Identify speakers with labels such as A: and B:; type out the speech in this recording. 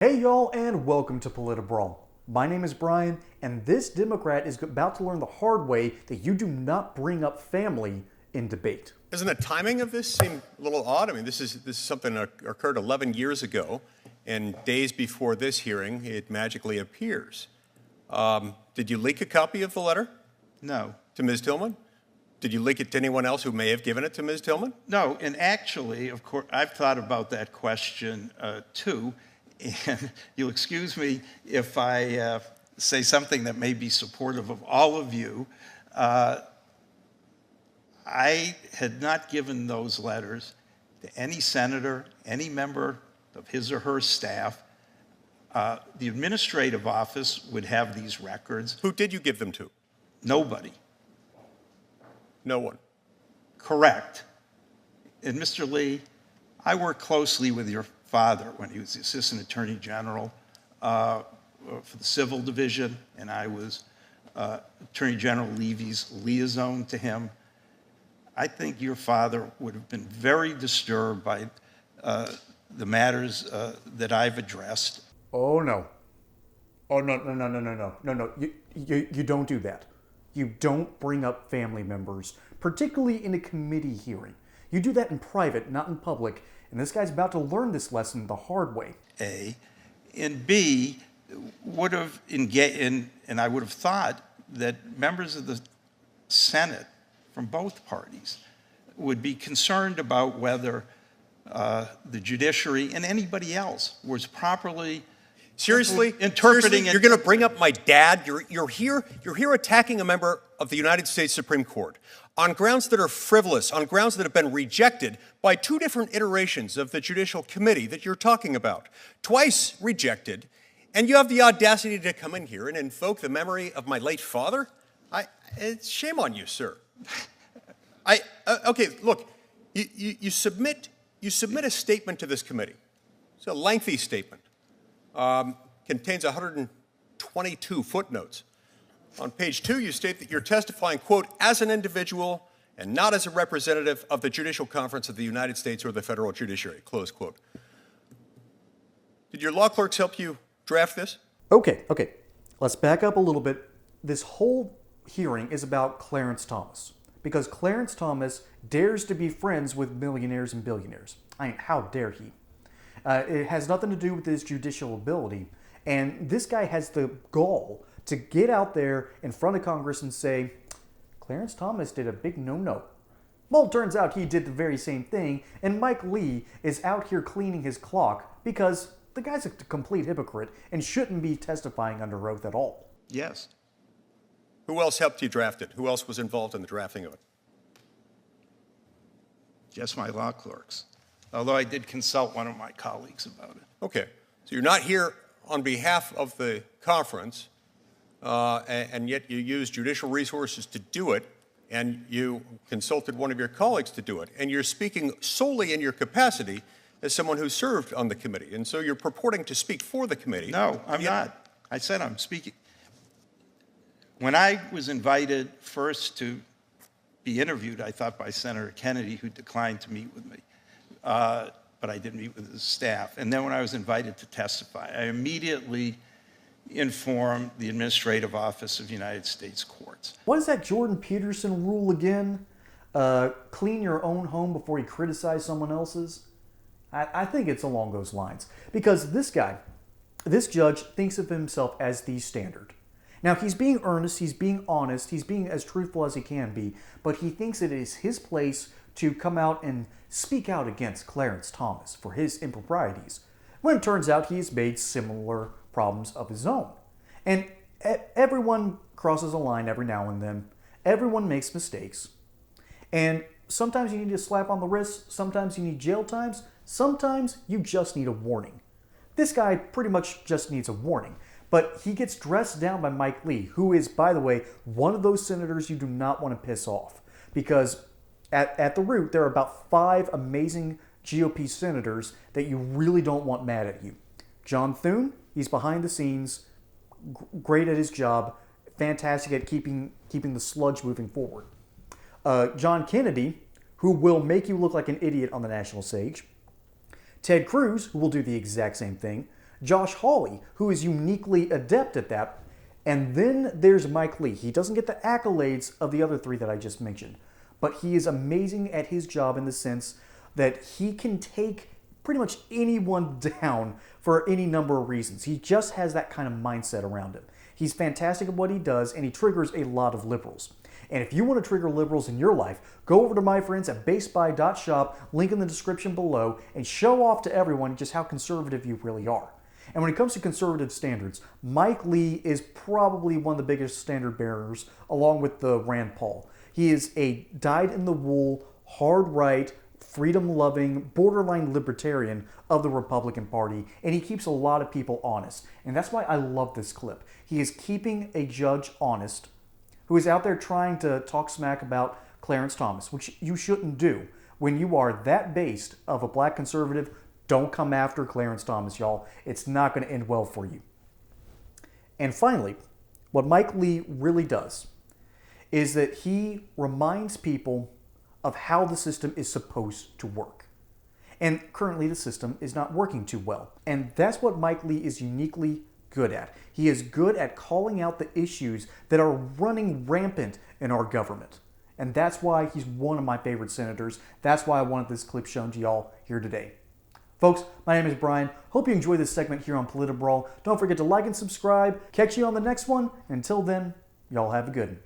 A: Hey y'all, and welcome to PolitiBrawl. My name is Brian, and this Democrat is about to learn the hard way that you do not bring up family in debate.
B: Doesn't the timing of this seem a little odd? I mean, this is something that occurred 11 years ago, and days before this hearing, it magically appears. Did you leak a copy of the letter?
C: No.
B: To Ms. Tillman? Did you leak it to anyone else who may have given it to Ms. Tillman?
C: No, and actually, of course, I've thought about that question too, and you'll excuse me if I say something that may be supportive of all of you. I had not given those letters to any senator, any member of his or her staff. The administrative office would have these records.
B: Who did you give them to?
C: Nobody.
B: No one.
C: Correct. And Mr. Lee, I worked closely with your father when he was the Assistant Attorney General for the Civil Division, and I was Attorney General Levy's liaison to him. I think your father would have been very disturbed by the matters that I've addressed.
A: Oh no. Oh no. You don't do that. You don't bring up family members, particularly in a committee hearing. You do that in private, not in public, and this guy's about to learn this lesson the hard way.
C: A. And B, would have engaged, and I would have thought that members of the Senate from both parties would be concerned about whether the judiciary and anybody else was properly
B: Seriously?
C: interpreting it.
B: You're going to bring up my dad? You're here attacking a member of the United States Supreme Court on grounds that are frivolous, on grounds that have been rejected by two different iterations of the Judicial Committee that you're talking about. Twice rejected, and you have the audacity to come in here and invoke the memory of my late father? It's shame on you, sir. Okay, look, you submit a statement to this committee. It's a lengthy statement. Contains 122 footnotes. On page 2, you state that you're testifying, quote, as an individual and not as a representative of the Judicial Conference of the United States or the federal judiciary, close quote. Did your law clerks help you draft this?
A: Okay. Let's back up a little bit. This whole hearing is about Clarence Thomas, because Clarence Thomas dares to be friends with millionaires and billionaires. How dare he? It has nothing to do with his judicial ability. And this guy has the gall to get out there in front of Congress and say, Clarence Thomas did a big no-no. Well, it turns out he did the very same thing, and Mike Lee is out here cleaning his clock because the guy's a complete hypocrite and shouldn't be testifying under oath at all.
C: Yes.
B: Who else helped you draft it? Who else was involved in the drafting of it?
C: Just my law clerks. Although I did consult one of my colleagues about it.
B: Okay, so you're not here on behalf of the conference, and yet you used judicial resources to do it, and you consulted one of your colleagues to do it, and you're speaking solely in your capacity as someone who served on the committee, and so you're purporting to speak for the committee.
C: No, I'm not. I said I'm speaking. When I was invited first to be interviewed, I thought by Senator Kennedy, who declined to meet with me, but I did meet with his staff. And then when I was invited to testify, I immediately informed the Administrative Office of United States Courts.
A: What is that Jordan Peterson rule again? Clean your own home before you criticize someone else's? I think it's along those lines. Because this judge thinks of himself as the standard. Now, he's being earnest, he's being honest, he's being as truthful as he can be, but he thinks it is his place to come out and speak out against Clarence Thomas for his improprieties, when it turns out he's made similar problems of his own. And everyone crosses a line every now and then. Everyone makes mistakes. And sometimes you need a slap on the wrist, sometimes you need jail times, sometimes you just need a warning. This guy pretty much just needs a warning. But he gets dressed down by Mike Lee, who is, by the way, one of those senators you do not want to piss off. Because at the root, there are about 5 amazing GOP senators that you really don't want mad at you. John Thune, he's behind the scenes, great at his job, fantastic at keeping the sludge moving forward. John Kennedy, who will make you look like an idiot on the national stage. Ted Cruz, who will do the exact same thing. Josh Hawley, who is uniquely adept at that. And then there's Mike Lee. He doesn't get the accolades of the other three that I just mentioned, but he is amazing at his job in the sense that he can take pretty much anyone down for any number of reasons. He just has that kind of mindset around him. He's fantastic at what he does, and he triggers a lot of liberals. And if you want to trigger liberals in your life, go over to my friends at basebuy.shop, link in the description below, and show off to everyone just how conservative you really are. And when it comes to conservative standards, Mike Lee is probably one of the biggest standard bearers, along with the Rand Paul. He is a dyed-in-the-wool, hard-right, freedom-loving, borderline libertarian of the Republican Party, and he keeps a lot of people honest. And that's why I love this clip. He is keeping a judge honest who is out there trying to talk smack about Clarence Thomas, which you shouldn't do. When you are that based of a black conservative, don't come after Clarence Thomas, y'all. It's not going to end well for you. And finally, what Mike Lee really does is that he reminds people of how the system is supposed to work. And currently the system is not working too well. And that's what Mike Lee is uniquely good at. He is good at calling out the issues that are running rampant in our government. And that's why he's one of my favorite senators. That's why I wanted this clip shown to y'all here today. Folks, my name is Brian. Hope you enjoyed this segment here on PolitiBrawl. Don't forget to like and subscribe. Catch you on the next one. Until then, y'all have a good one.